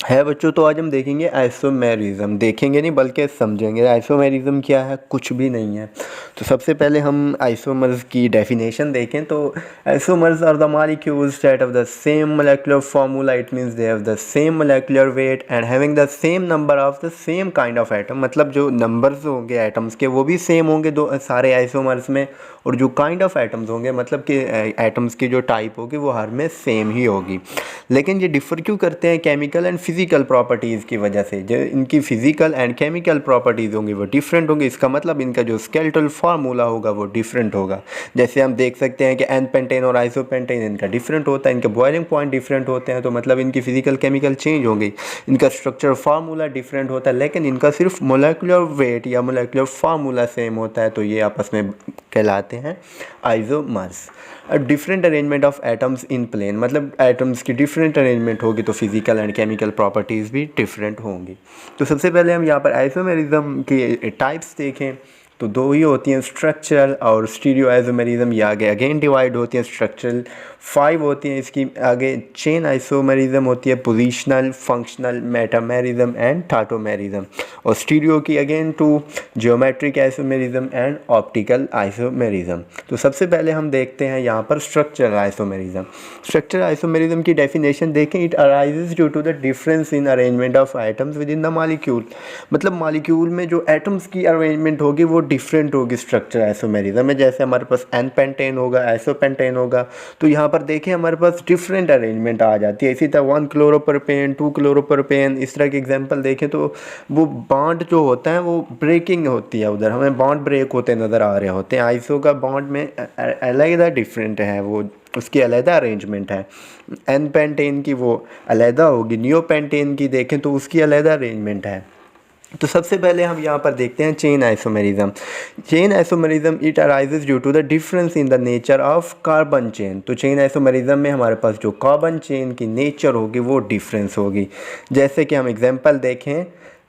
है बच्चों। तो आज हम देखेंगे आइसोमेरिज्म, देखेंगे नहीं बल्कि समझेंगे। आइसोमेरिज्म क्या है, कुछ भी नहीं है। तो सबसे पहले हम आइसोमर्स की डेफिनेशन देखें तो isomers are the molecules that have the same molecular formula, it means they have the same molecular weight and having the same number of the same kind of atom. मतलब जो numbers होंगे atoms के वो भी same होंगे दो सारे isomers में, और जो काइंड ऑफ एटम्स होंगे मतलब कि एटम्स की जो टाइप होगी वो हर में सेम ही होगी। लेकिन ये डिफ़र क्यों करते हैं? केमिकल एंड फिज़िकल प्रॉपर्टीज़ की वजह से। जो इनकी फ़िज़िकल एंड केमिकल प्रॉपर्टीज़ होंगी वो डिफरेंट होंगी। इसका मतलब इनका जो स्केलेटल फार्मूला होगा वो डिफरेंट होगा। जैसे हम देख सकते हैं कि एन पेंटेन और आइसोपेंटेन इनका डिफरेंट होता है, इनके बॉइलिंग पॉइंट डिफरेंट होते हैं, तो मतलब इनकी फ़िज़िकल केमिकल चेंज होंगी, इनका स्ट्रक्चर फार्मूला डिफरेंट होता है, लेकिन इनका सिर्फ मोलेकुलर वेट या मोलेकुलर फार्मूला सेम होता है। तो ये आपस में कहलाते हैं isomers. Different arrangement of atoms in plane, मतलब एटम्स की डिफरेंट अरेंजमेंट होगी तो फिजिकल एंड केमिकल प्रॉपर्टीज़ भी डिफरेंट होंगी। तो सबसे पहले हम यहाँ पर आइसोमेरिज्म की टाइप्स देखें तो दो ही होती हैं, स्ट्रक्चरल और स्टीरियो आइसोमेरिज्म। ये आगे अगेन डिवाइड होती हैं, स्ट्रक्चरल 5 होती हैं, इसकी आगे चेन आइसोमेरिज्म होती है, positional, functional, metamerism and tautomerism. और स्टीरियो की again 2, geometric isomerism and optical isomerism. तो सबसे पहले हम देखते हैं यहाँ पर स्ट्रक्चरल आइसोमेरिज्म। स्ट्रक्चरल आइसोमेरिज्म की डेफिनेशन देखें, it arises due to the difference in arrangement of items within the molecule. मतलब मॉलिक्यूल में जो एटम्स की अरेंजमेंट होगी वो डिफरेंट होगी स्ट्रक्चर आइसोमेरिज्म में। जैसे हमारे पास एन पेंटेन होगा, आइसोपेंटेन होगा, तो यहाँ पर देखें हमारे पास डिफरेंट अरेंजमेंट आ जाती है। इसी तरह 1 क्लोरोप्रोपेन, 2 क्लोरोप्रोपेन, इस तरह के एग्जांपल देखें तो वो बॉन्ड जो होता है वो ब्रेकिंग होती है, उधर हमें बॉन्ड ब्रेक होते नज़र आ रहे होते हैं। आइसो का बॉन्ड में अलग डिफरेंट है, वो उसकी अलग अरेंजमेंट है। एन पेंटेन की वो अलग होगी, नियो पेंटेन की देखें तो उसकी अलग अरेंजमेंट है। तो सबसे पहले हम यहाँ पर देखते हैं chain isomerism. Chain isomerism it arises due to the difference in the nature of carbon chain. तो चेन आइसोमेरिज्म में हमारे पास जो कार्बन चेन की नेचर होगी वो डिफरेंस होगी। जैसे कि हम एग्जांपल देखें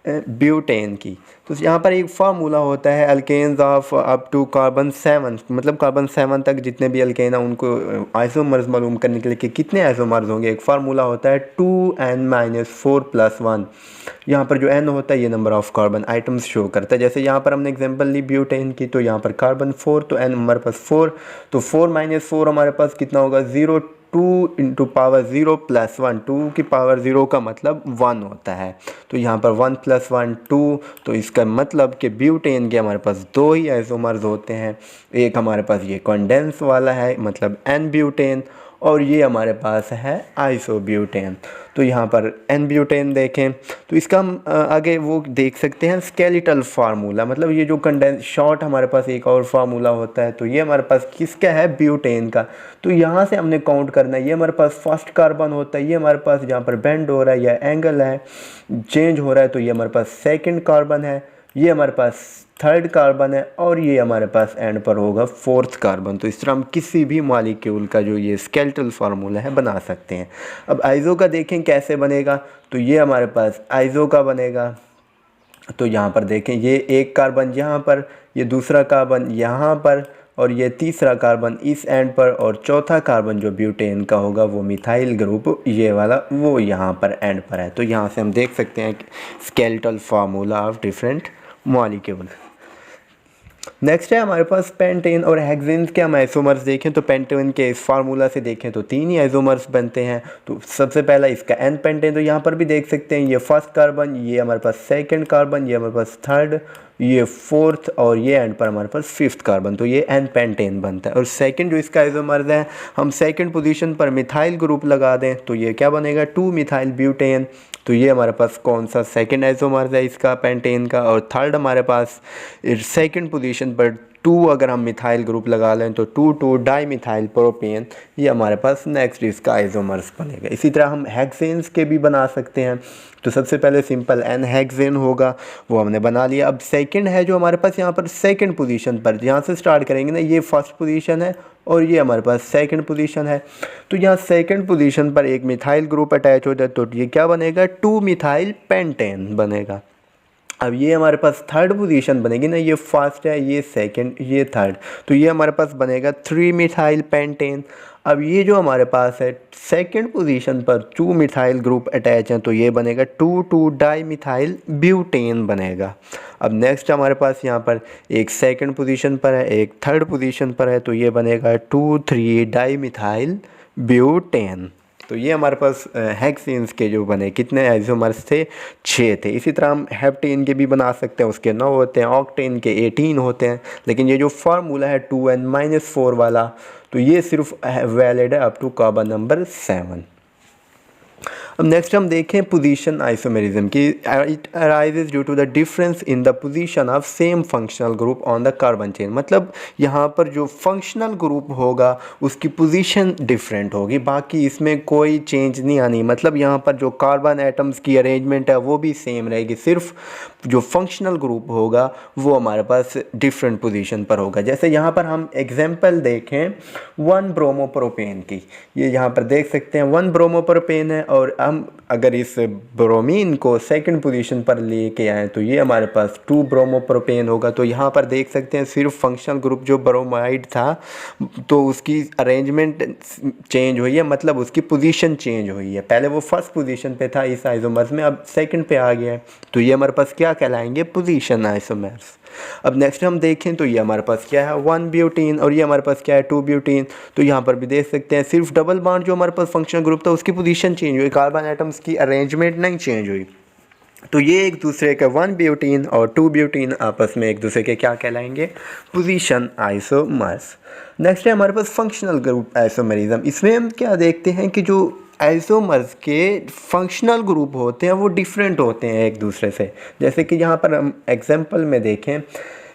ब्यूटेन की, तो यहाँ पर एक फार्मूला होता है alkanes of up to carbon 7, मतलब कार्बन 7 तक जितने भी अल्केन हैं उनको आइसोमर्स मालूम करने के लिए कि कितने आइसोमर्स होंगे, एक फार्मूला होता है 2n-4+1। यहाँ पर जो n होता है ये number of carbon atoms show करता है। जैसे यहाँ पर हमने एग्जांपल ली ब्यूटेन की, तो यहाँ पर कार्बन 4 तो n हमारे पास 4, तो 4-4 हमारे पास कितना होगा 0। 2 इंटू पावर 0 प्लस 1, 2 की पावर 0 का मतलब 1 होता है। तो यहाँ पर 1 + 1 2, तो इसका मतलब कि ब्यूटेन के हमारे पास 2 ही आइसोमर्स होते हैं। एक हमारे पास ये कंडेंस वाला है मतलब एन ब्यूटेन, और ये हमारे पास है आइसोब्यूटेन। तो यहाँ पर एन ब्यूटेन देखें तो इसका हम आगे वो देख सकते हैं स्केलेटल फार्मूला, मतलब ये जो कंडेंस शॉर्ट हमारे पास एक और फार्मूला होता है। तो ये हमारे पास किसका है, ब्यूटेन का। तो यहाँ से हमने काउंट करना है, ये हमारे पास फर्स्ट कार्बन होता है, ये हमारे पास जहाँ पर बेंड हो रहा है या एंगल है चेंज हो रहा है, तो ये हमारे पास सेकेंड कार्बन है, ये हमारे पास थर्ड कार्बन है, और ये हमारे पास एंड पर होगा फोर्थ कार्बन। तो इस तरह हम किसी भी मॉलिक्यूल का जो ये स्केलेटल फार्मूला है बना सकते हैं। अब आइसो का देखें कैसे बनेगा, तो ये हमारे पास आइसो का बनेगा। तो यहाँ पर देखें ये एक कार्बन यहाँ पर, ये दूसरा कार्बन यहाँ पर, और ये तीसरा कार्बन इस एंड पर, और चौथा कार्बन जो ब्यूटेन का होगा वो मिथाइल ग्रुप ये वाला वो यहाँ पर एंड पर है। तो यहाँ से हम देख सकते हैं skeletal formula of different molecule. Next है हमारे पास पेंटेन और हेक्सेन्स के हम आइसोमर्स देखें तो पेंटेन के इस फार्मूला से देखें तो 3 ही आइसोमर्स बनते हैं। तो सबसे पहला इसका एन पेंटेन, तो यहाँ पर भी देख सकते हैं ये फर्स्ट कार्बन, ये हमारे पास सेकंड कार्बन, ये हमारे पास थर्ड, ये फोर्थ, और ये एंड पर हमारे पास फिफ्थ कार्बन। तो ये एन पेंटेन बनता है। और सेकंड जो इसका आइसोमर्स है, हम सेकंड पोजीशन पर मिथाइल ग्रुप लगा दें तो ये क्या बनेगा 2 मिथाइल ब्यूटेन। तो ये हमारे पास कौन सा सेकंड आइसोमर्स है इसका पेंटेन का। और थर्ड हमारे पास सेकंड पोजीशन पर 2 अगर हम मिथाइल ग्रुप लगा लें तो 2,2 डाई मिथाइल प्रोपेन, ये हमारे पास नेक्स्ट इसका आइसोमर्स बनेगा। इसी तरह हम हेक्सेन्स के भी बना सकते हैं। तो सबसे पहले सिंपल एन हेक्सेन होगा, वो हमने बना लिया। अब सेकंड है जो हमारे पास यहाँ पर सेकंड पोजीशन पर, यहाँ से स्टार्ट करेंगे ना, ये फर्स्ट पोजीशन है और ये हमारे पास सेकंड पोजीशन है। तो यहाँ सेकंड पोजीशन पर एक मिथाइल ग्रुप अटैच हो जाए तो ये क्या बनेगा 2 मिथाइल पेंटेन बनेगा। अब ये हमारे पास थर्ड पोजीशन बनेगी ना, ये फर्स्ट है, ये सेकंड, ये थर्ड, तो ये हमारे पास बनेगा 3 मिथाइल पेंटेन। अब ये जो हमारे पास है सेकंड पोजीशन पर 2 मिथाइल ग्रुप अटैच हैं तो ये बनेगा 2,2 डाई मिथाइल ब्यूटेन बनेगा। अब नेक्स्ट हमारे पास यहाँ पर एक सेकंड पोजीशन पर है, एक थर्ड पोजीशन पर है, तो ये बनेगा 2,3 डाई मिथाइल ब्यूटेन। तो ये हमारे पास हेक्सेन्स के जो बने कितने आइसोमर्स थे, 6 थे। इसी तरह हम हेप्टेन के भी बना सकते हैं, उसके 9 होते हैं, ऑक्टेन के 18 होते हैं। लेकिन ये जो फार्मूला है 2n-4 वाला, तो ये सिर्फ वैलिड है अप टू कार्बन नंबर 7। अब नेक्स्ट हम देखें पोजीशन आइसोमेरिज्म की। It arises due to the difference in the position of same functional group on the carbon chain. मतलब यहाँ पर जो फंक्शनल ग्रुप होगा उसकी पोजीशन डिफरेंट होगी, बाकी इसमें कोई चेंज नहीं आनी। मतलब यहाँ पर जो कार्बन एटम्स की अरेंजमेंट है वो भी सेम रहेगी, सिर्फ जो फंक्शनल ग्रुप होगा वो हमारे पास डिफरेंट पोजीशन पर होगा। जैसे यहाँ पर हम एग्जांपल देखें 1 ब्रोमोप्रोपेन की, ये यहाँ पर देख सकते हैं 1 ब्रोमोप्रोपेन है, और हम अगर इस ब्रोमीन को सेकंड पोजीशन पर लेके आए तो ये हमारे पास 2 ब्रोमोप्रोपेन होगा। तो यहाँ पर देख सकते हैं सिर्फ फंक्शनल ग्रुप जो ब्रोमाइड था तो उसकी अरेंजमेंट चेंज हुई है, मतलब उसकी पोजीशन चेंज हुई है। पहले वो फर्स्ट पोजीशन पे था इस आइसोमर्स में, अब सेकंड पे आ गया है, तो ये हमारे पास क्या कहलाएंगे, पोजीशन आइसोमर्स। अब नेक्स्ट हम देखें तो ये हमारे पास क्या है 1 ब्यूटीन, और ये हमारे पास क्या है 2 ब्यूटीन। तो यहाँ पर भी देख सकते हैं सिर्फ डबल बॉन्ड जो हमारे पास फंक्शनल ग्रुप था उसकी पोजीशन चेंज हुई, कार्बन एटम्स की अरेंजमेंट नहीं चेंज हुई। तो ये एक दूसरे के 1 ब्यूटीन और 2 ब्यूटीन आपस में एक दूसरे के क्या कहलाएंगे, पोजीशन आइसोमर्स। नेक्स्ट है हमारे पास फंक्शनल ग्रुप आइसोमरिज्म। इसमें हम क्या देखते हैं कि जो आइसोमर्स के फंक्शनल ग्रुप होते हैं वो डिफरेंट होते हैं एक दूसरे से। जैसे कि यहाँ पर हम एग्जांपल में देखें,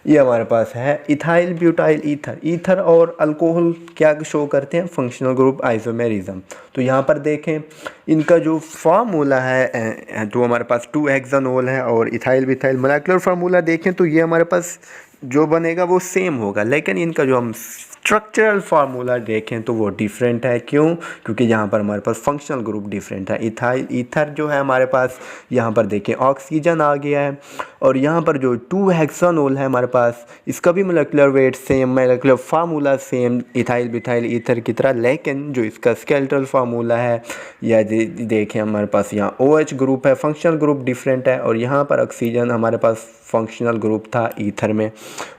ये हमारे पास है इथाइल ब्यूटाइल ईथर। ईथर और अल्कोहल क्या शो करते हैं, फंक्शनल ग्रुप आइसोमेरिज्म। तो यहाँ पर देखें इनका जो फार्मूला है तो हमारे पास 2 हेक्सानोल है, और इथाइल बिथाइल मोलेकुलर फार्मूला देखें तो ये हमारे पास जो बनेगा वो सेम होगा, लेकिन इनका जो हम स्ट्रक्चरल फार्मूला देखें तो वो डिफरेंट है। क्यों? क्योंकि यहाँ पर हमारे पास फंक्शनल ग्रुप डिफरेंट है। इथाइल ईथर जो है हमारे पास, यहाँ पर देखें ऑक्सीजन आ गया है, और यहाँ पर जो 2 हेक्सानोल है हमारे पास, इसका भी molecular weight same, molecular formula same ethyl methyl ether की तरह, लेकिन जो इसका स्केलेटल फार्मूला है या देखें हमारे पास यहाँ OH ग्रुप है, फंक्शनल ग्रुप डिफरेंट है, और यहाँ पर ऑक्सीजन हमारे पास फंक्शनल ग्रुप था ईथर में,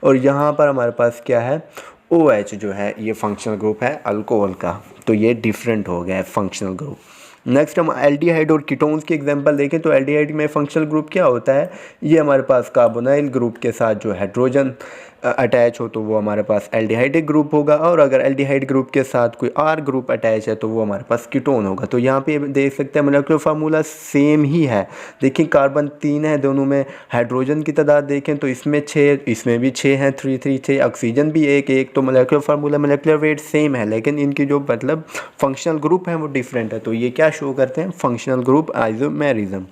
और यहाँ पर हमारे पास क्या है OH जो है ये फंक्शनल ग्रुप है अल्कोहल का। तो ये डिफरेंट हो गया है फंक्शनल ग्रुप। नेक्स्ट हम एल्डिहाइड और कीटोन्स की एग्जांपल देखें तो एल्डिहाइड में फंक्शनल ग्रुप क्या होता है, ये हमारे पास कार्बोनाइल ग्रुप के साथ जो हाइड्रोजन अटैच हो तो वो हमारे पास एल्डिहाइडिक ग्रुप होगा, और अगर एल्डिहाइड ग्रुप के साथ कोई R ग्रुप अटैच है तो वो हमारे पास कीटोन होगा। तो यहाँ पे देख सकते हैं मोलेकुलर फार्मूला सेम ही है। देखिए कार्बन 3 है दोनों में, हाइड्रोजन की तादाद देखें तो इसमें 6, इसमें भी 6 हैं, 3 3 6, ऑक्सीजन भी 1 1। तो molecular formula molecular weight same है, लेकिन इनकी जो मतलब फंक्शनल ग्रुप है वो डिफरेंट है। तो ये क्या शो करते हैं, फंक्शनल ग्रुप आइसोमेरिज्म।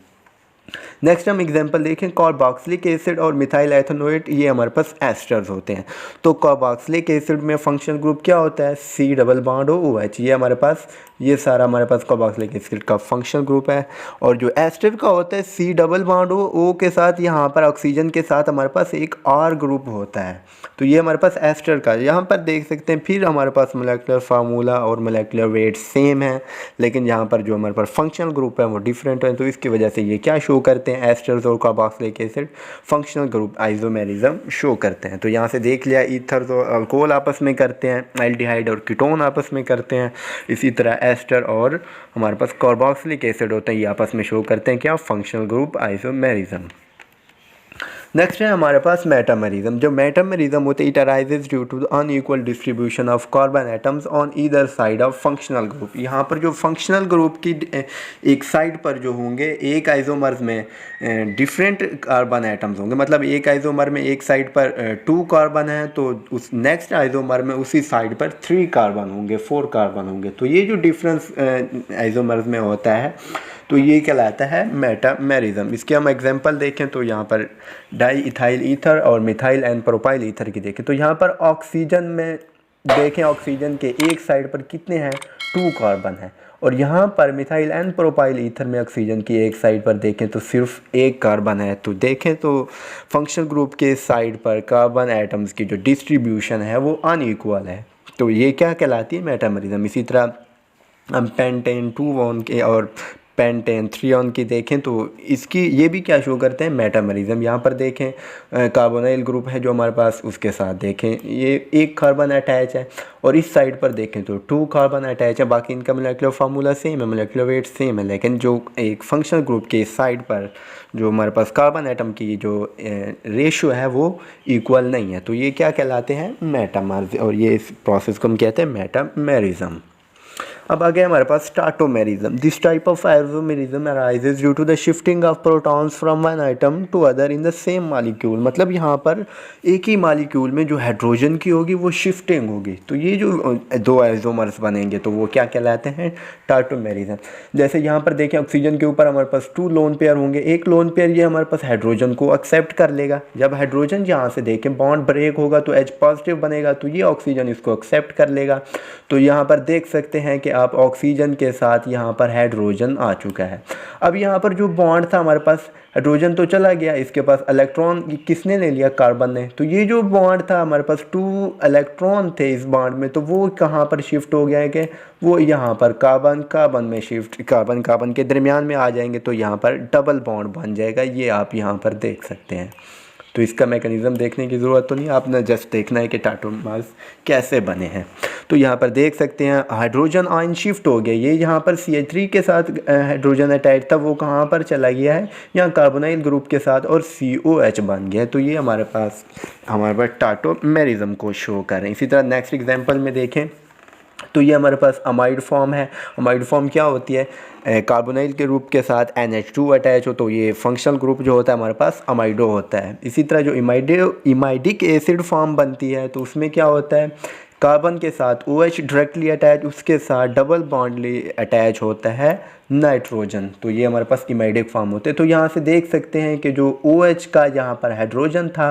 नेक्स्ट हम एग्जांपल देखें कार्बोक्सिलिक एसिड और मिथाइल एथेनोएट, ये हमारे पास एस्टर्स होते हैं। तो कार्बोक्सिलिक एसिड में फंक्शनल ग्रुप क्या होता है, C डबल बॉन्ड OH। ये हमारे पास ये सारा हमारे पास कार्बोक्सिलिक एसिड का फंक्शनल ग्रुप है। और जो एस्टर का होता है C डबल बॉन्ड O के साथ, यहाँ पर ऑक्सीजन के साथ हमारे पास एक R ग्रुप होता है। तो ये हमारे पास एस्टर का, यहाँ पर देख सकते हैं फिर हमारे पास मोलेकुलर फार्मूला और मोलेकुलर वेट सेम है, लेकिन यहाँ पर जो हमारे पास फंक्शनल ग्रुप है वो डिफरेंट है। तो इसकी वजह से ये क्या शो करते हैं, एस्टर्स और carboxylic acid functional group isomerism show करते हैं। तो यहाँ से देख लिया ईथर तो अल्कोहल आपस में करते हैं, एल्डिहाइड और कीटोन आपस में करते हैं, इसी तरह एस्टर और हमारे पास कार्बोक्सिलिक एसिड होते हैं, ये आपस में शो करते हैं क्या, फंक्शनल ग्रुप आइसोमेरिज्म। नेक्स्ट है हमारे पास मेटामेरिज्म। जो मेटामेरिज्म होते हैं it arises due to the unequal distribution of carbon atoms on either side of functional group. यहाँ पर जो फंक्शनल ग्रुप की एक साइड पर जो होंगे, एक आइसोमर्स में डिफरेंट कार्बन एटम्स होंगे, मतलब एक आइसोमर में एक साइड पर 2 कार्बन है तो उस नेक्स्ट आइसोमर में उसी साइड पर 3 कार्बन होंगे, 4 कार्बन होंगे। तो ये जो डिफरेंस आइसोमर्स में होता है तो ये कहलाता है मेटामेरिज्म। इसके हम एग्जांपल देखें तो यहाँ पर डाई इथाइल ईथर और मिथाइल एंड प्रोपाइल ईथर की देखें तो यहाँ पर ऑक्सीजन में देखें, ऑक्सीजन के एक साइड पर कितने हैं, 2 कार्बन है, और यहाँ पर मिथाइल एंड प्रोपाइल ईथर में ऑक्सीजन की एक साइड पर देखें तो सिर्फ 1 कार्बन है। तो देखें तो फंक्शनल ग्रुप के साइड पर कार्बन एटम्स की जो डिस्ट्रीब्यूशन है वो अनइक्वल है। तो ये क्या कहलाती है, मेटामरिज्म। इसी तरह हम पेंटेन 2 ऑन के और पेंटेन 3 ऑन की देखें तो इसकी ये भी क्या शो करते हैं, मेटामरिज्म। यहाँ पर देखें कार्बोनाइल ग्रुप है जो हमारे पास, उसके साथ देखें ये एक कार्बन अटैच है, और इस साइड पर देखें तो 2 कार्बन अटैच है। बाकी इनका मोलेकुलर फार्मूला सेम है, मोलेकुलर वेट सेम है, लेकिन जो एक फंक्शनल ग्रुप के साइड पर जो हमारे पास कार्बन एटम की जो रेशियो है वो इक्वल नहीं है। तो ये क्या कहलाते हैं, मेटामर्स, और ये इस प्रोसेस को हम कहते हैं मेटामेरिज्म। अब आ गया हमारे पास tautomerism. This type of isomerism arises due to the shifting of protons from one atom to other in the same molecule. मतलब यहाँ पर एक ही मॉलिक्यूल में जो हाइड्रोजन की होगी वो शिफ्टिंग होगी, तो ये जो दो आइसोमर्स बनेंगे तो वो क्या कहलाते हैं, स्टार्टोमेरिज्म। जैसे यहाँ पर देखें ऑक्सीजन के ऊपर हमारे पास 2 लोन पेयर होंगे, एक लोन पेयर ये हमारे पास हाइड्रोजन को एक्सेप्ट कर लेगा। जब हाइड्रोजन यहाँ से देखें बॉन्ड ब्रेक होगा तो H पॉजिटिव बनेगा, तो ये ऑक्सीजन इसको एक्सेप्ट कर लेगा। तो यहाँ पर देख सकते हैं कि आप ऑक्सीजन के साथ यहाँ पर हाइड्रोजन आ चुका है। अब यहाँ पर जो बॉन्ड था हमारे पास, हाइड्रोजन तो चला गया, इसके पास इलेक्ट्रॉन किसने ले लिया, कार्बन ने। तो ये जो बॉन्ड था हमारे पास 2 इलेक्ट्रॉन थे इस बॉन्ड में, तो वो कहाँ पर शिफ्ट हो गया है कि वो यहाँ पर कार्बन कार्बन में शिफ्ट, कार्बन कार्बन के दरमियान में आ जाएंगे, तो यहाँ पर डबल बॉन्ड बन जाएगा। ये आप यहाँ पर देख सकते हैं। तो इसका मैकेनिज़्म देखने की ज़रूरत तो नहीं, आपने जस्ट देखना है कि टाटोमर्स कैसे बने हैं। तो यहाँ पर देख सकते हैं हाइड्रोजन आयन शिफ्ट हो गया, ये यहाँ पर CH3 के साथ हाइड्रोजन अटैच था, वो कहाँ पर चला गया है, यहाँ कार्बोनाइल ग्रुप के साथ, और COH बन गया है। तो ये हमारे पास टाटोमेरिज्म को शो कर रहे हैं। इसी तरह नेक्स्ट एग्जाम्पल में देखें तो ये हमारे पास अमाइड फॉर्म है। अमाइड फॉर्म क्या होती है, कार्बोनाइल के ग्रुप के साथ NH2 अटैच हो, तो ये फंक्शनल ग्रुप जो होता है हमारे पास अमाइडो होता है। इसी तरह जो इमाइडिक एसिड फॉर्म बनती है तो उसमें क्या होता है, कार्बन के साथ OH डायरेक्टली अटैच, उसके साथ डबल बॉन्डली अटैच होता है नाइट्रोजन। तो ये हमारे पास इमाइडिक फॉर्म होते हैं। तो यहाँ से देख सकते हैं कि जो OH का यहाँ पर हाइड्रोजन था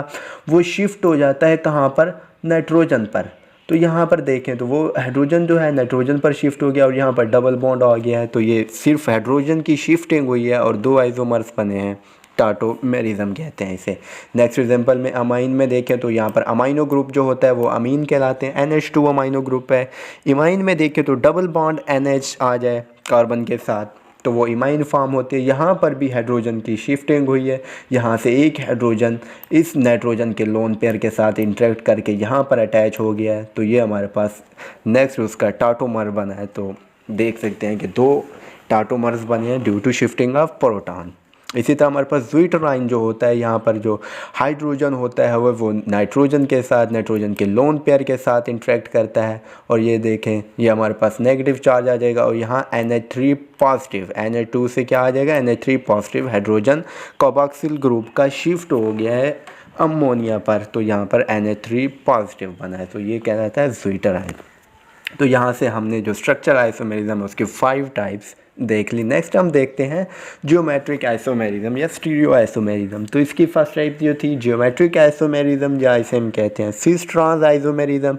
वो शिफ्ट हो जाता है कहाँ पर, नाइट्रोजन पर। तो यहाँ पर देखें तो वो हाइड्रोजन जो है नाइट्रोजन पर शिफ्ट हो गया, और यहाँ पर डबल बॉन्ड आ गया है। तो ये सिर्फ हाइड्रोजन की शिफ्टिंग हुई है और 2 आइसोमर्स बने हैं, टाटोमेरिज्म कहते हैं इसे। नेक्स्ट एग्जांपल में अमाइन में देखें तो यहाँ पर अमाइनो ग्रुप जो होता है वो अमीन कहलाते हैं, NH2 अमाइनो ग्रुप है। इमाइन में देखें तो डबल बॉन्ड NH आ जाए कार्बन के साथ तो वो इमाइन फॉर्म होती है। यहाँ पर भी हाइड्रोजन की शिफ्टिंग हुई है, यहाँ से एक हाइड्रोजन इस नाइट्रोजन के लोन पेयर के साथ इंटरेक्ट करके यहाँ पर अटैच हो गया है। तो ये हमारे पास नेक्स्ट उसका टाटोमर बना है। तो देख सकते हैं कि 2 टाटोमर्स बने हैं due to shifting of proton. इसी तरह हमारे पास ज़्विटराइन जो होता है, यहाँ पर जो हाइड्रोजन होता है वो नाइट्रोजन के साथ, नाइट्रोजन के लोन पेयर के साथ इंटरेक्ट करता है, और ये देखें ये हमारे पास नेगेटिव चार्ज आ जाएगा, और यहाँ NH3 पॉजिटिव, NH2 से क्या आ जाएगा, NH3 positive hydrogen carboxyl group का शिफ्ट हो गया है अमोनिया पर, तो यहाँ पर NH3 पॉजिटिव बना है। तो ये कहलाता है ज़्विटराइन। तो यहाँ से हमने जो स्ट्रक्चर आइसोमेरिज्म है उसके 5 टाइप्स देख ली। नेक्स्ट हम देखते हैं जियोमेट्रिक आइसोमेरिज्म या स्टीरियो आइसोमेरिज्म। तो इसकी फर्स्ट टाइप जो थी जियोमेट्रिक आइसोमेरिज्म, या इसे हम कहते हैं सिस ट्रांस आइसोमेरिज्म।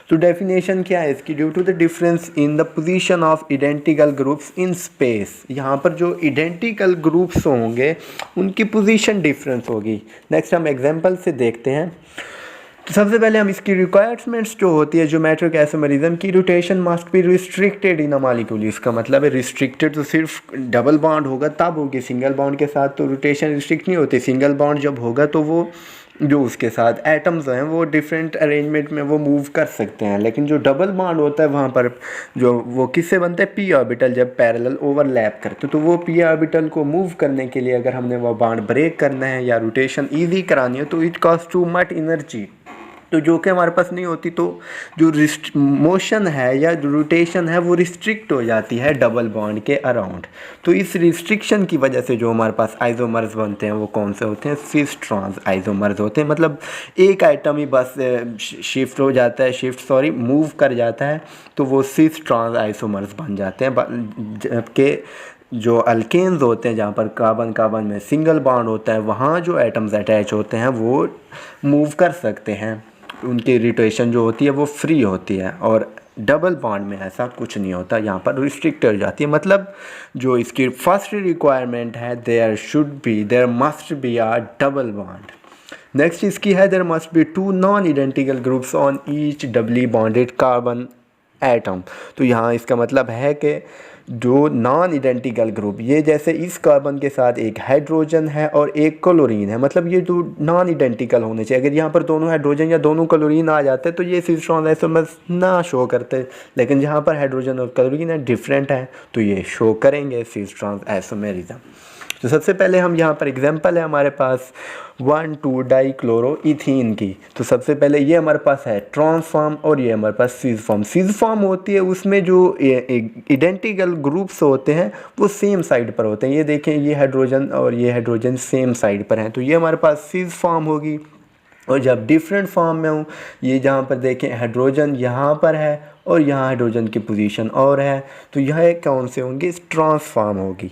तो डेफिनेशन क्या है इसकी, due to the difference in the position of identical groups in space. यहाँ पर जो आइडेंटिकल ग्रुप्स होंगे उनकी पोजीशन डिफरेंस होगी। नेक्स्ट हम एग्जांपल से देखते हैं। तो सबसे पहले हम इसकी रिक्वायरमेंट्स जो होती है ज्योमेट्रिक आइसोमेरिज्म की, rotation must be restricted in a molecule. इसका मतलब है रिस्ट्रिक्टेड तो सिर्फ डबल बॉन्ड होगा तब होगी, सिंगल बॉन्ड के साथ तो रोटेशन रिस्ट्रिक्ट नहीं होती। सिंगल बॉन्ड जब होगा तो वो जो उसके साथ एटम्स हैं वो डिफरेंट अरेंजमेंट में वो मूव कर सकते हैं, लेकिन जो डबल बॉन्ड होता है वहाँ पर जो वो किससे बनता है, p ऑर्बिटल जब पैरेलल ओवरलैप करते तो वो p ऑर्बिटल को मूव करने के लिए अगर हमने वो बॉन्ड ब्रेक करना है या रोटेशन ईजी करानी है तो it cost too much energy, तो जो कि हमारे पास नहीं होती। तो जो मोशन है या रोटेशन है वो रिस्ट्रिक्ट हो जाती है डबल बॉन्ड के अराउंड। तो इस रिस्ट्रिक्शन की वजह से जो हमारे पास आइसोमर्स बनते हैं वो कौन से होते हैं, सिस ट्रांस आइसोमर्स होते हैं। मतलब एक आइटम ही बस शिफ्ट हो जाता है, मूव कर जाता है, तो वो सिस ट्रांस आइसोमर्स बन जाते हैं। जबकि जो अल्केन्स होते हैं जहाँ पर कार्बन कार्बन में सिंगल बॉन्ड होता है वहाँ जो एटम्स अटैच होते हैं वो मूव कर सकते हैं, उनकी रोटेशन जो होती है वो फ्री होती है, और डबल बॉन्ड में ऐसा कुछ नहीं होता, यहाँ पर रिस्ट्रिक्ट हो जाती है। मतलब जो इसकी फर्स्ट रिक्वायरमेंट है there must be a double bond. Next इसकी है there must be two non identical groups on each doubly bonded carbon atom. तो यहाँ इसका मतलब है कि जो नॉन इडेंटिकल ग्रुप, ये जैसे इस कार्बन के साथ एक हाइड्रोजन है और एक क्लोरीन है, मतलब ये जो नॉन इडेंटिकल होने चाहिए। अगर यहाँ पर दोनों हाइड्रोजन या दोनों क्लोरीन आ जाते तो ये सिस ट्रांस आइसोमर्स ना शो करते, लेकिन जहाँ पर हाइड्रोजन और क्लोरीन है डिफरेंट है तो ये शो करेंगे सिस ट्रांस आइसोमेरिज्म। तो सबसे पहले हम यहाँ पर एग्जांपल है हमारे पास 1,2 डाइक्लोरोइथीन की। तो सबसे पहले ये हमारे पास है ट्रांस फॉर्म और ये हमारे पास सिस फॉर्म। सिस फॉर्म होती है उसमें जो इडेंटिकल ग्रुप्स होते हैं वो सेम साइड पर होते हैं। ये देखें, ये हाइड्रोजन और ये हाइड्रोजन सेम साइड पर हैं, तो ये हमारे पास सिस फॉर्म होगी। और जब डिफरेंट फॉर्म में हूँ, ये जहाँ पर देखें हाइड्रोजन यहाँ पर है और यहाँ हाइड्रोजन की पोजीशन और है, तो यह कौन से होंगे, ट्रांसफॉर्म होगी।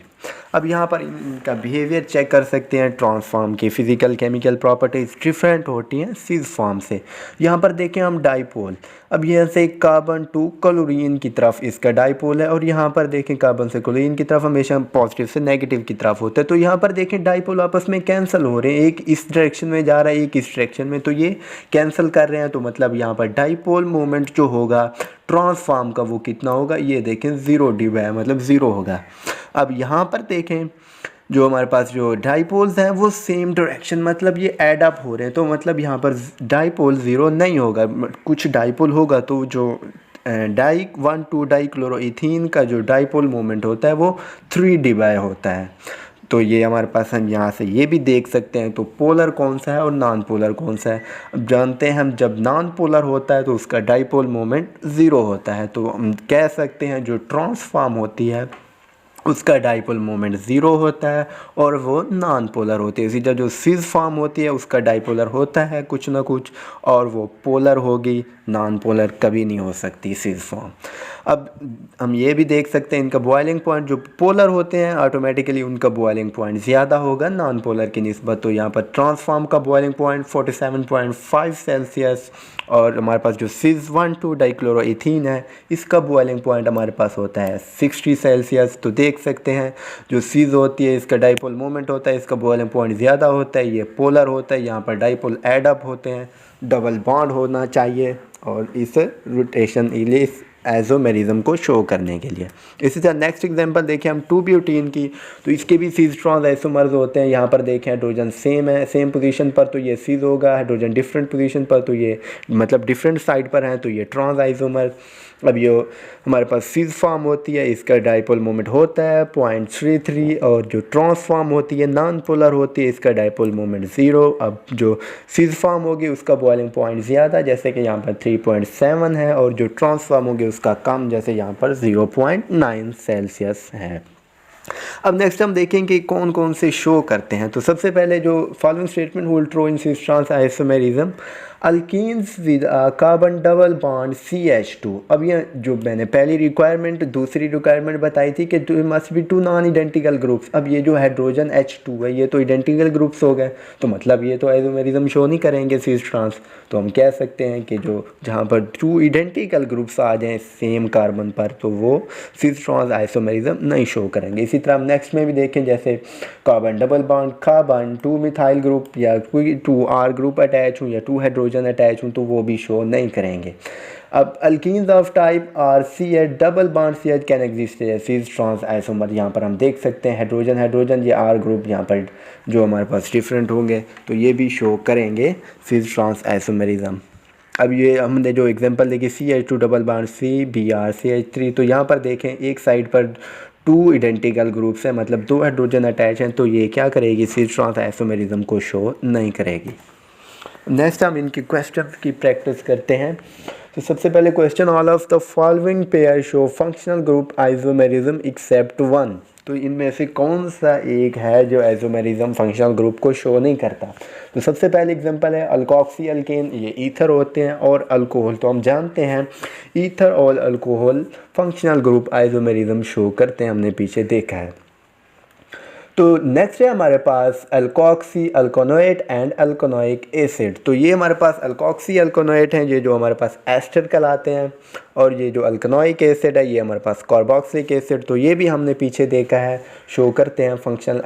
अब यहाँ पर इनका बिहेवियर चेक कर सकते हैं। ट्रांसफॉर्म की फिजिकल केमिकल प्रॉपर्टीज़ डिफरेंट होती हैं सिस फॉर्म से। यहाँ पर देखें हम डाइपोल, अब यहाँ से कार्बन टू क्लोरीन की तरफ इसका डाइपोल है और यहाँ पर देखें कार्बन से क्लोरीन की तरफ हमेशा पॉजिटिव से नेगेटिव की तरफ होता है। तो यहाँ पर देखें डाइपोल आपस में कैंसिल हो रहे हैं, एक इस डायरेक्शन में जा रहा है एक इस डायरेक्शन में, तो ये कैंसिल कर रहे हैं। तो मतलब यहाँ पर डाइपोल मोमेंट जो होगा ट्रांसफॉर्म का वो कितना होगा, ये देखें 0 डी है, मतलब 0 होगा। अब यहाँ पर देखें जो हमारे पास जो डाइपोल्स हैं वो सेम डायरेक्शन, मतलब ये ऐड अप हो रहे हैं, तो मतलब यहाँ पर डाइपोल 0 नहीं होगा, कुछ डाइपोल होगा। तो जो 1,2 डाइक्लोरोइथीन का जो डाइपोल मोमेंट होता है वो 3 डी होता है। तो ये हमारे पास हम यहाँ से ये भी देख सकते हैं। तो पोलर कौन सा है और नॉन पोलर कौन सा है। अब जानते हैं हम, जब नॉन पोलर होता है तो उसका डाइपोल मोमेंट 0 होता है, तो हम कह सकते हैं जो ट्रांसफॉर्म होती है उसका डाइपोल मोमेंट 0 होता है और वो नॉन पोलर होती है। इसी तरह जो सिस फॉर्म होती है उसका डाइपोलर होता है कुछ ना कुछ, और वो पोलर होगी, नॉन पोलर कभी नहीं हो सकती सिस फॉर्म। अब हम ये भी देख सकते हैं इनका बॉइलिंग पॉइंट, जो पोलर होते हैं ऑटोमेटिकली उनका बॉइलिंग पॉइंट ज़्यादा होगा नॉन पोलर की निस्बत। तो यहाँ पर ट्रांसफॉर्म का बॉइलिंग पॉइंट 47.5 सेल्सियस, और हमारे पास जो सिस 1,2 डाइक्लोरोइथीन है इसका बॉइलिंग पॉइंट हमारे पास होता है 60 सेल्सियस। तो देख सकते हैं जो सिस होती है इसका डाइपोल मोमेंट होता है, इसका बॉइलिंग पॉइंट ज़्यादा होता है, ये पोलर होता है, यहाँ पर डाइपोल एड अप होते हैं, डबल बॉन्ड होना चाहिए और इस रोटेशन इस आइसोमेरिज्म को शो करने के लिए। इसी तरह नेक्स्ट एग्जांपल देखें हम 2 ब्यूटीन की। तो इसके भी सिस ट्रांस आइसोमर्स होते हैं। यहाँ पर देखें हाइड्रोजन सेम है, सेम पोजीशन पर, तो ये सिस होगा, हाइड्रोजन डिफरेंट पोजीशन पर तो ये मतलब डिफरेंट साइड पर हैं तो ये ट्रांस आइसोमर। अब ये हमारे पास सिस फॉर्म होती है, इसका डाइपोल मोमेंट होता है 0.33, और जो ट्रांसफॉर्म होती है नॉन पोलर होती है इसका डाइपोल मोमेंट 0। अब जो सिस फॉर्म होगी उसका बॉइलिंग पॉइंट ज़्यादा, जैसे कि यहाँ पर 3.7 है, और जो ट्रांसफॉर्म होगी उसका कम, जैसे यहाँ पर 0.9 सेल्सियस है। अब नेक्स्ट हम देखेंगे कौन कौन से शो करते हैं। तो सबसे पहले जो following statement will true in cis trans isomerism, alkenes with carbon double bond CH2। अब ये जो मैंने पहली रिक्वायरमेंट दूसरी रिक्वायरमेंट बताई थी कि must be 2 non identical groups. अब ये जो हाइड्रोजन H2 है ये तो इडेंटिकल ग्रुप्स हो गए, तो मतलब ये तो आइसोमेरिज्म शो नहीं करेंगे सिस ट्रांस। तो हम कह सकते हैं कि जो जहाँ पर 2 इडेंटिकल ग्रुप्स आ जाएँ सेम कार्बन पर तो वो सिस ट्रांस आइसोमेरिज्म नहीं शो करेंगे। इसी तरह हम नेक्स्ट में भी देखें, जैसे carbon double bond carbon 2 methyl group या कोई 2R ग्रुप अटैच हूँ या 2 हाइड्रोजन अटैच हूँ तो वो भी शो नहीं करेंगे। अब alkenes of type RCH double bond CH can exist as cis trans isomer. यहाँ पर हम देख सकते हैं हाइड्रोजन हाइड्रोजन ये R ग्रुप यहाँ पर जो हमारे पास डिफरेंट होंगे तो ये भी शो करेंगे सिस ट्रांस आइसोमेरिज्म। अब ये हमने जो एग्जांपल देखी CH2 double bond CBr CH3, तो यहाँ पर देखें एक साइड पर 2 इडेंटिकल ग्रुप्स हैं, मतलब 2 हाइड्रोजन अटैच हैं, तो ये क्या करेगी सिस ट्रांस आइसोमेरिज्म को शो नहीं करेगी। नेक्स्ट हम इनकी क्वेश्चन की प्रैक्टिस करते हैं। तो सबसे पहले question, all of the following pair show functional group isomerism except 1। तो इनमें से कौन सा एक है जो आइसोमेरिज्म फंक्शनल ग्रुप को शो नहीं करता। तो सबसे पहले एग्जांपल है अल्कोक्सी अल्केन, ये ईथर होते हैं, और अल्कोहल तो हम जानते हैं ईथर और alcohol functional group isomerism show करते हैं, हमने पीछे देखा है। तो नेक्स्ट है हमारे पास अल्कोक्सी अल्कोनोएट एंड अल्कोनोइक एसिड। तो ये हमारे पास अल्कोक्सी अल्कोनोएट हैं, ये जो हमारे पास एस्टर कहलाते हैं, और ये जो अल्कोनोइक एसिड है ये हमारे पास कार्बोक्सिलिक एसिड। तो ये भी हमने पीछे देखा है शो करते हैं functional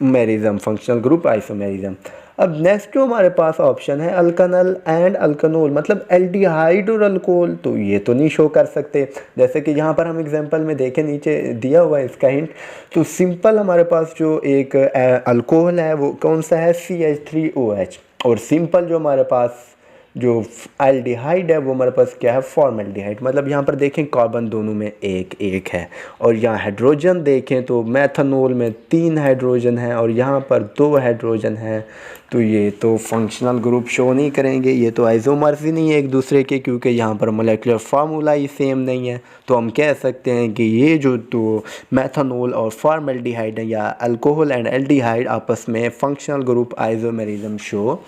isomerism, functional group isomerism. अब नेक्स्ट जो हमारे पास ऑप्शन है अल्कानल एंड अल्कानोल, मतलब एल्डिहाइड और अल्कोहल, तो ये तो नहीं शो कर सकते। जैसे कि यहाँ पर हम एग्जांपल में देखें, नीचे दिया हुआ है इसका हिंट, तो सिंपल हमारे पास जो एक अल्कोहल है वो कौन सा है, CH3OH, और सिंपल जो हमारे पास जो एल्डिहाइड है वो हमारे पास क्या है, फॉर्मल्डिहाइड। मतलब यहाँ पर देखें कार्बन दोनों में एक एक है, और यहाँ हाइड्रोजन देखें तो मेथनॉल में 3 हाइड्रोजन है और यहाँ पर 2 हाइड्रोजन है। तो ये तो फंक्शनल ग्रुप शो नहीं करेंगे, ये तो आइसोमर्स ही नहीं है एक दूसरे के, क्योंकि यहाँ पर मोलेकुलर फार्मूला ही सेम नहीं है। तो हम कह सकते हैं कि ये जो तो मेथनॉल और फॉर्मल्डिहाइड है या अल्कोहल एंड एल्डिहाइड आपस में फंक्शनल ग्रुप आइसोमेरिज्म शो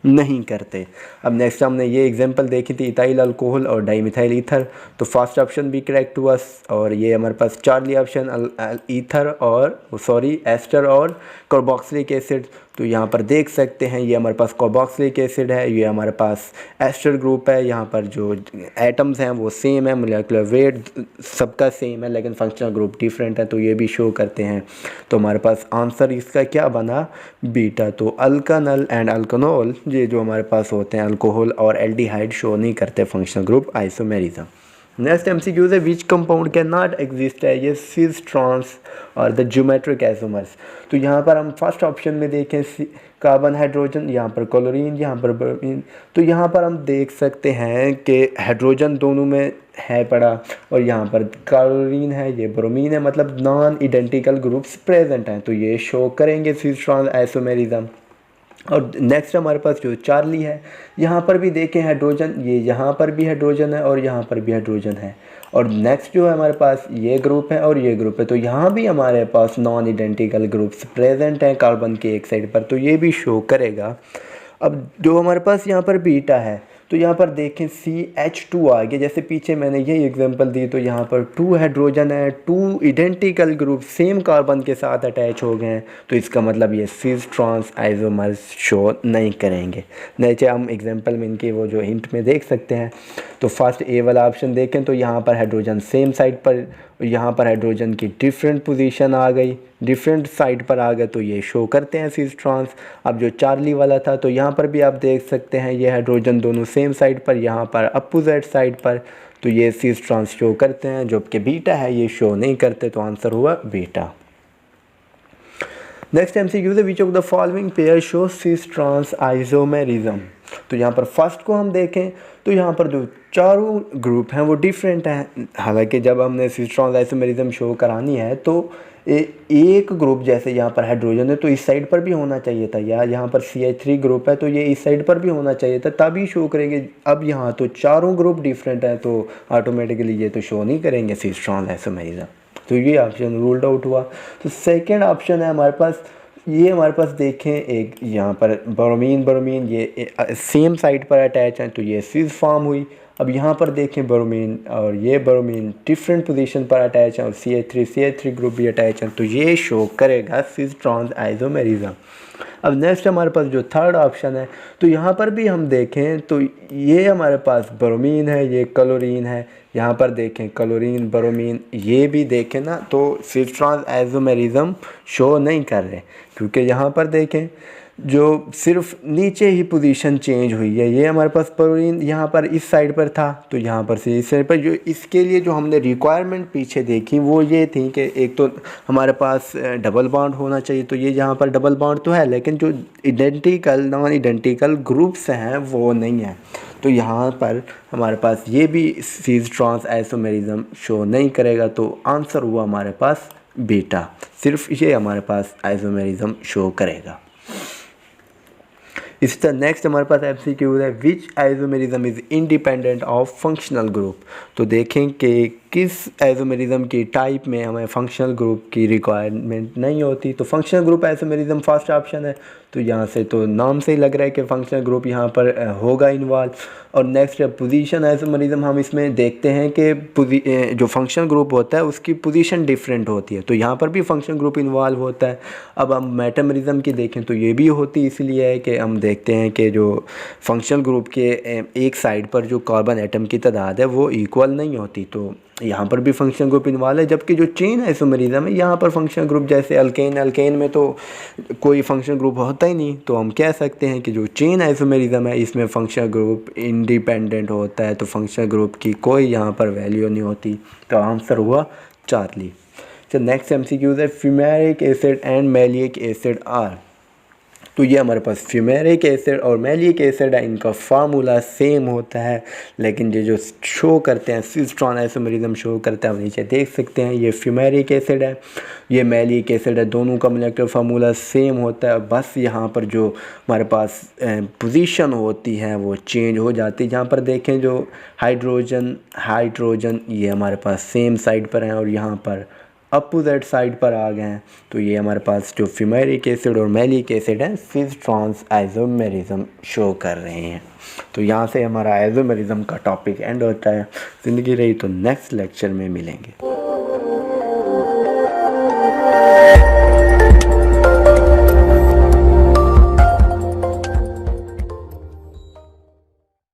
नहीं करते। अब नेक्स्ट हमने ये एग्जांपल देखी थी इथाइल अल्कोहल और डाइमिथाइल ईथर, तो फर्स्ट ऑप्शन भी करेक्ट हुआ, और ये हमारे पास चार्ली ऑप्शन ईथर और एस्टर और कार्बोक्सिलिक एसिड। तो यहाँ पर देख सकते हैं ये हमारे पास कार्बोक्सिलिक एसिड है, ये हमारे पास एस्टर ग्रुप है। यहाँ पर जो एटम्स हैं वो सेम है, मोलेकुलर वेट सबका सेम है, लेकिन फंक्शनल ग्रुप डिफरेंट है, तो ये भी शो करते हैं। तो हमारे पास आंसर इसका क्या बना, बीटा। तो अल्कानल एंड अल्कानोल ये जो हमारे पास होते हैं अल्कोहल और एल्डिहाइड शो नहीं करते functional group isomerism. Next MCQ है which compound can not exist है, ये सिस ट्रांस और द ज्योमेट्रिक आइसोमर्स। तो यहाँ पर हम फर्स्ट ऑप्शन में देखें कार्बन हाइड्रोजन, यहाँ पर क्लोरीन, यहाँ पर ब्रोमीन। तो यहाँ पर हम देख सकते हैं कि हाइड्रोजन दोनों में है पड़ा, और यहाँ पर क्लोरीन है, ये ब्रोमीन है, मतलब नॉन आइडेंटिकल ग्रुप्स प्रेजेंट हैं, तो ये शो करेंगे सिस ट्रांस आइसोमेरिज्म। और नेक्स्ट हमारे पास जो चार्ली है, यहाँ पर भी देखें हाइड्रोजन, ये यहाँ पर भी हाइड्रोजन है और यहाँ पर भी हाइड्रोजन है। और नेक्स्ट जो है हमारे पास ये ग्रुप है और ये ग्रुप है, तो यहाँ भी हमारे पास नॉन आइडेंटिकल ग्रुप्स प्रेजेंट हैं कार्बन के एक साइड पर, तो ये भी शो करेगा। अब जो हमारे पास यहाँ पर बीटा है, तो यहाँ पर देखें CH2 आ गया, जैसे पीछे मैंने यही एग्जांपल दी, तो यहाँ पर 2 हाइड्रोजन है, 2 आइडेंटिकल ग्रुप सेम कार्बन के साथ अटैच हो गए हैं, तो इसका मतलब ये सिस ट्रांस आइसोमर्स शो नहीं करेंगे। नीचे हम एग्जांपल में इनके वो जो हिंट में देख सकते हैं। तो फर्स्ट ए वाला ऑप्शन देखें तो यहाँ पर हाइड्रोजन सेम साइड पर, यहाँ पर हाइड्रोजन की डिफरेंट पोजीशन आ गई, डिफरेंट साइड पर आ गए, तो ये शो करते हैं सिस ट्रांस। अब जो चार्ली वाला था, तो यहाँ पर भी आप देख सकते हैं ये हाइड्रोजन दोनों सेम साइड पर, यहाँ पर अपोजिट साइड पर, तो ये सिस ट्रांस शो करते हैं। जबकि बीटा है ये शो नहीं करते, तो आंसर हुआ बीटा। नेक्स्ट MCQ है which of the following pair show cis trans isomerism. तो यहाँ पर फर्स्ट को हम देखें तो यहाँ पर जो चारों ग्रुप हैं वो डिफरेंट हैं। हालांकि जब हमने सिस ट्रांस आइसोमेरिज्म शो करानी है तो एक ग्रुप जैसे यहाँ पर हाइड्रोजन है तो इस साइड पर भी होना चाहिए था, या यहाँ पर CH3 ग्रुप है तो ये इस साइड पर भी होना चाहिए था, तभी शो करेंगे। अब यहाँ तो चारों ग्रुप डिफरेंट है तो ऑटोमेटिकली ये तो शो नहीं करेंगे सिस ट्रांस आइसोमेरिज्म, तो ये ऑप्शन रूल्ड आउट हुआ। तो सेकेंड ऑप्शन है हमारे पास, ये हमारे पास देखें एक यहाँ पर ब्रोमीन ये सेम साइड पर अटैच हैं, तो ये सिस फॉर्म हुई। अब यहाँ पर देखें ब्रोमीन और ये ब्रोमीन डिफरेंट पोजीशन पर अटैच हैं और CH3 ग्रुप भी अटैच हैं, तो ये शो करेगा सिस ट्रांस आइसोमेरिज्म। अब नेक्स्ट हमारे पास जो थर्ड ऑप्शन है, तो यहाँ पर भी हम देखें तो ये हमारे पास ब्रोमीन है, ये क्लोरीन है, यहाँ पर देखें क्लोरीन ब्रोमीन, ये भी देखें ना, तो सिस ट्रांस आइसोमेरिज्म शो नहीं कर रहे, क्योंकि यहाँ पर देखें जो सिर्फ नीचे ही पोजीशन चेंज हुई है। ये हमारे पास क्लोरीन यहाँ पर इस साइड पर था, तो यहाँ पर से इस साइड पर, जो इसके लिए जो हमने रिक्वायरमेंट पीछे देखी वो ये थी कि एक तो हमारे पास डबल बॉन्ड होना चाहिए, तो ये यहाँ पर डबल बॉन्ड तो है, लेकिन जो नॉन आइडेंटिकल ग्रुप्स हैं वो नहीं है, तो यहाँ पर हमारे पास ये भी सिस ट्रांस आइसोमेरिज्म शो नहीं करेगा, तो आंसर हुआ हमारे पास बीटा, सिर्फ ये हमारे पास आइसोमेरिज्म शो करेगा। इस तरह नेक्स्ट हमारे पास MCQ है which isomerism is independent of functional group. तो देखें कि किस आइसोमेरिज्म की टाइप में हमें फंक्शनल ग्रुप की रिक्वायरमेंट नहीं होती। तो functional group isomerism first option है, तो यहाँ से तो नाम से ही लग रहा है कि फंक्शनल ग्रुप यहाँ पर होगा इन्वॉल्व। और नेक्स्ट पोजीशन आइसोमेरिज्म हम इसमें देखते हैं कि जो फंक्शनल ग्रुप होता है उसकी पोजीशन डिफरेंट होती है, तो यहाँ पर भी फंक्शनल ग्रुप इन्वॉल्व होता है। अब हम मेटामेरिज्म की देखें तो ये भी होती इसलिए है कि हम देखते हैं कि जो फंक्शनल ग्रुप के एक साइड पर जो कार्बन एटम की तादाद है वो इक्वल नहीं होती, तो यहाँ पर भी फंक्शनल ग्रुप इन्वॉल्व है, जबकि जो चेन आइसोमेरिज्म है यहाँ पर फंक्शनल ग्रुप जैसे अल्केन में तो कोई फंक्शनल ग्रुप होता ही नहीं, तो हम कह सकते हैं कि जो चेन आइसोमेरिज्म है इसमें फंक्शनल ग्रुप इंडिपेंडेंट होता है, तो फंक्शनल ग्रुप की कोई यहाँ पर वैल्यू नहीं होती। तो आंसर हुआ चार्ली। तो नेक्स्ट MCQ है fumaric acid and maleic acid are. तो ये हमारे पास फ्यूमेरिक एसिड और मैलिक एसिड है, इनका फार्मूला सेम होता है, लेकिन ये जो शो करते हैं सिस ट्रांस आइसोमेरिज्म शो करते हैं, आप नीचे देख सकते हैं ये फ्यूमेरिक एसिड है, ये मैलिक एसिड है, दोनों का मोलेक्युलर फार्मूला सेम होता है। बस यहाँ पर जो हमारे पास पोजीशन होती है वो चेंज हो जाती है। यहाँ पर देखें जो हाइड्रोजन ये हमारे पास सेम साइड पर हैं और यहाँ पर अपोजिट साइड पर आ गए हैं। तो ये हमारे पास जो फ्यूमेरिक एसिड और मैलिक एसिड है सिस ट्रांस आइसोमेरिज्म शो कर रहे हैं। तो यहाँ से हमारा आइसोमेरिज्म का टॉपिक एंड होता है। ज़िंदगी रही तो नेक्स्ट लेक्चर में मिलेंगे।